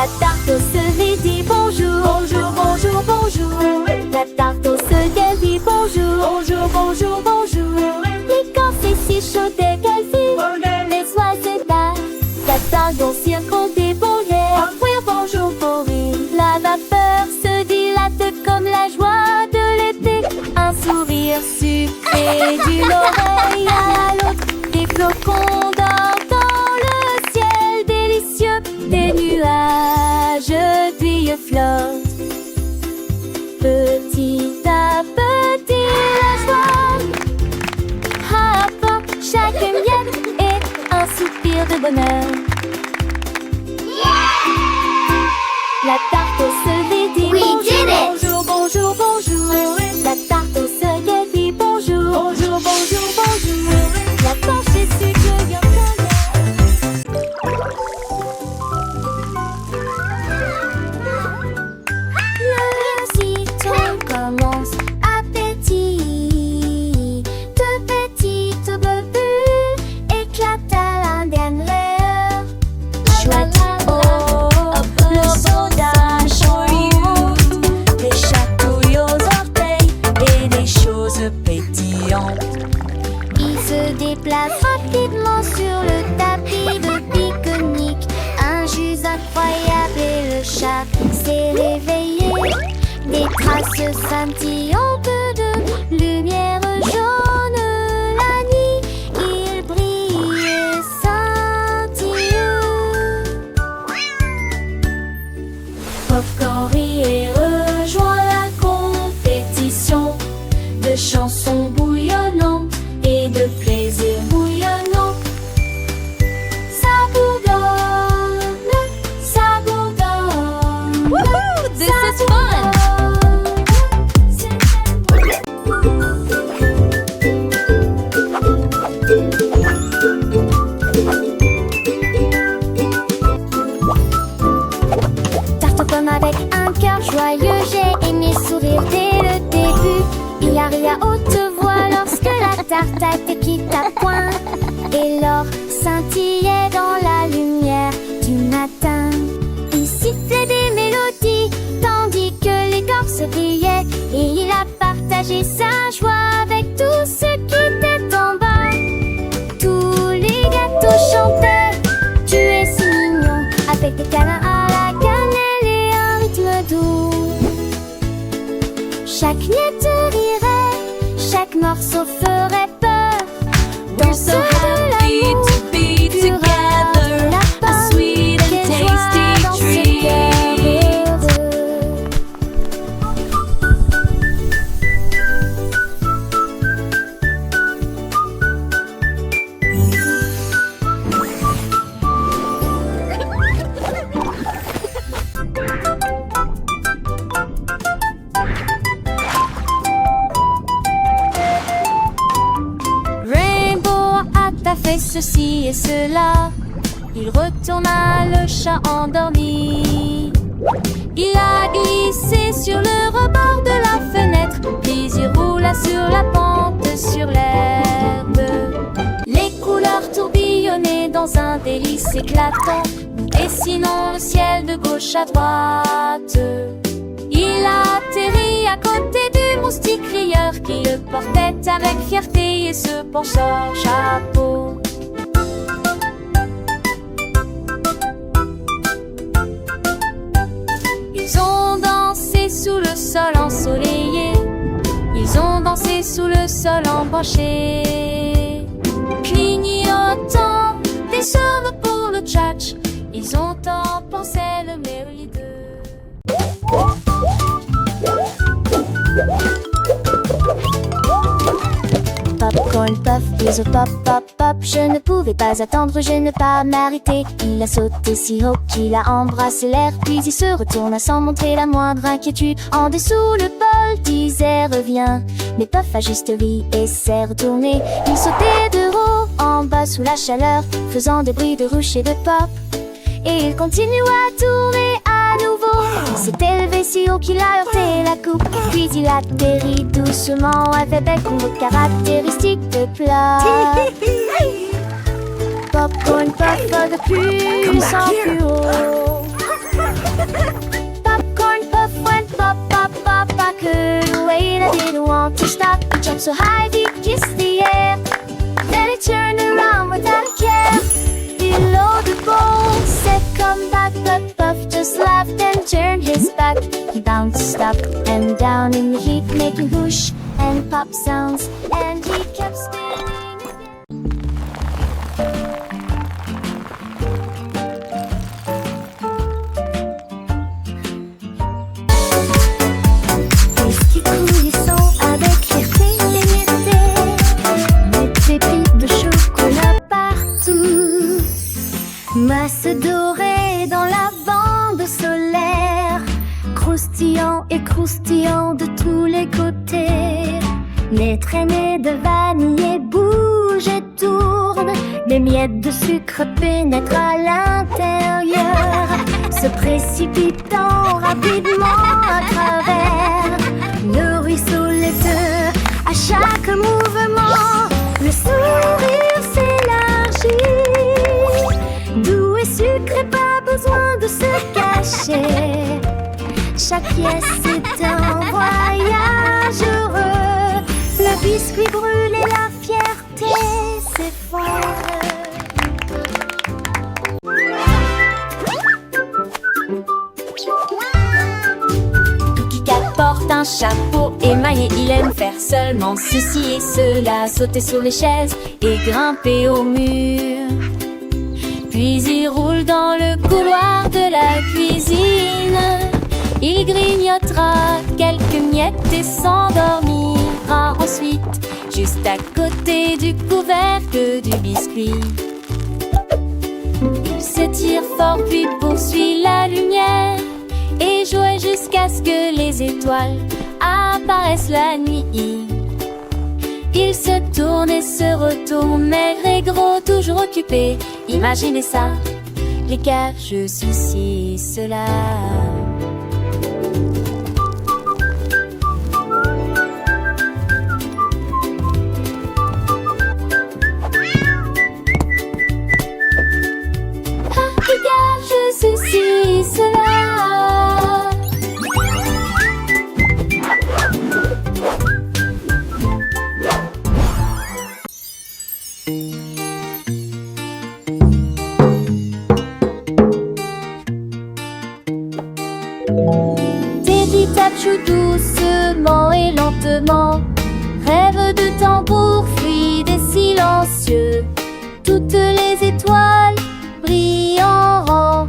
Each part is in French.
La tarte au cerise dit bonjour. Bonjour, bonjour, bonjour. La tarte au cerise dit bonjour. Bonjour, bonjour, bonjour. Et quand c'est si chaud dès qu'elle vit, les oiseaux s'attardent au cirque des bourrées. Oui, bonjour, bonjour. La vapeur se dilate comme la joie de l'été. Un sourire sucré d'une oreille à l'autre. Des flocons d'or dans le ciel délicieux. Des nuages d'huile flottent. Petit à petit la joie apporte chaque miette et un soupir de bonheur. La tarte au cerise dit bonjour. Bonjour, bonjour, bonjour. La tarte au cerise dit bonjour. Bonjour, bonjour, bonjour. La torche est sucrée bien Le citron commence appétit. De petites bulles éclatent à l'indienne rêve. Chouette, oh, le soda chaud, Des chatouilles aux orteils et des choses pétillantes. il se déplace rapidement sur le tapis de pique-nique. Un jus incroyable et le chat s'est réveillé. Des traces scintillantes de lumière jaune. La nuit, il brille et scintille. Popcorn rit et rejoint la compétition de chansons bouillonnantes et de plaisir bouillonnant. Ça bourdonne, ça bourdonne. Woohoo! This is fun! Tarte aux pommes avec un cœur joyeux, j'ai aimé sourire dès le début. Il a ri à haute voix lorsque la tarte a été quitte à point. Et l'or scintillait dans la lumière du matin. Il sifflait des mélodies tandis que l'écorce brillait. Et il a partagé sa joie avec tous ceux qui étaient en bas. Tous les gâteaux chantaient, tu es si mignon, avec des câlins à la cannelle et un rythme doux. Chaque miette rirait, chaque morceau ferait peur. We're so happy to be together, a sweet and tasty treat. Rainbow a fait ceci et cela. Il retourna le chat endormi. Il a glissé sur le rebord de la fenêtre, puis il roula sur la pente sur l'herbe. Les couleurs tourbillonnaient dans un délice éclatant. Nous dessinons le ciel de gauche à droite. Il a atterri à côté du moustique rieur qui le portait avec fierté et se pencha au chapeau. Ils ont dansé sous le sol ensoleillé. Ils ont dansé sous le sol embranché. Clignotant des cheveux pour le tchatch, ils ont tant pensé le merveilleux. Popcorn puff, bisous pop pop pop. Je ne pouvais pas attendre, je ne pas m'arrêter. Il a sauté si haut qu'il a embrassé l'air. Puis il se retourna sans montrer la moindre inquiétude. En dessous le bol disait reviens. Mais Puff a juste ri et s'est retourné. Il sautait de haut en bas sous la chaleur, faisant des bruits de ruche et de pop. Et il continua à tourner à nouveau. Il s'est élevé si haut qu'il a heurté la coupe. Puis il atterrit doucement avec une autre caractéristique de plat. Popcorn puff de plus en plus haut. Popcorn puff went pop, pop, pop. I couldn't wait, I didn't want to stop. He jumped so high, he kissed the air. Then he turned around without a care. Below the bowl said, come back, but Puff just laughed and turned his back. He bounced up and down in the heat, making whoosh and pop sounds, and he kept spinning. Whisky coulisson avec fierté l'émietté, des pépites de chocolat partout, masse dorée dans la bande solaire, croustillant et croustillant de tous les côtés. Les traînées de vanille bougent et tournent, des miettes de sucre pénètrent à l'intérieur, se précipitant rapidement à travers le ruisseau laiteux. À chaque mouvement, le sourire s'élargit, doux et sucré, pas besoin de se cacher. Chaque pièce est un voyage heureux, le biscuit brûle et la fierté s'effondre. Cat porte un chapeau émaillé, il aime faire seulement ceci et cela, sauter sur les chaises et grimper au mur. Puis il roule dans le couloir de la cuisine, il grignotera quelques miettes et s'endormira ensuite, juste à côté du couvercle du biscuit. Il se tire fort puis poursuit la lumière et joue jusqu'à ce que les étoiles apparaissent la nuit. Il se tourne et se retourne, maigre et gros, toujours occupé. Imaginez ça, les cages, ceci et cela. Ceci et cela. Teddy Tapchou doucement et lentement rêve de tambour fluide et silencieux. Toutes les étoiles brillent en rang.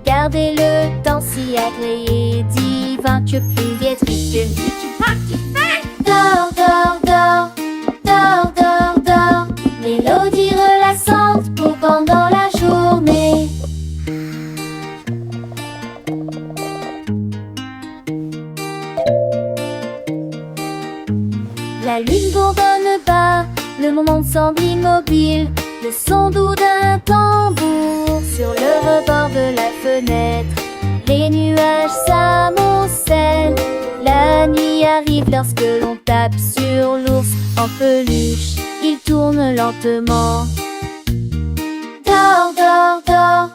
Gardez-le temps si agréé, divin que plus viétrique. Dors, dors, dors, dors, dors, dors. Mélodie relaxante pour pendant la journée. La lune bourdonne bas, le monde semble immobile. Le son doux d'un tambour sur le rebord de la fenêtre. Les nuages s'amoncellent. La nuit arrive lorsque l'on tape sur l'ours en peluche. Il tourne lentement. Dors, dors, dors.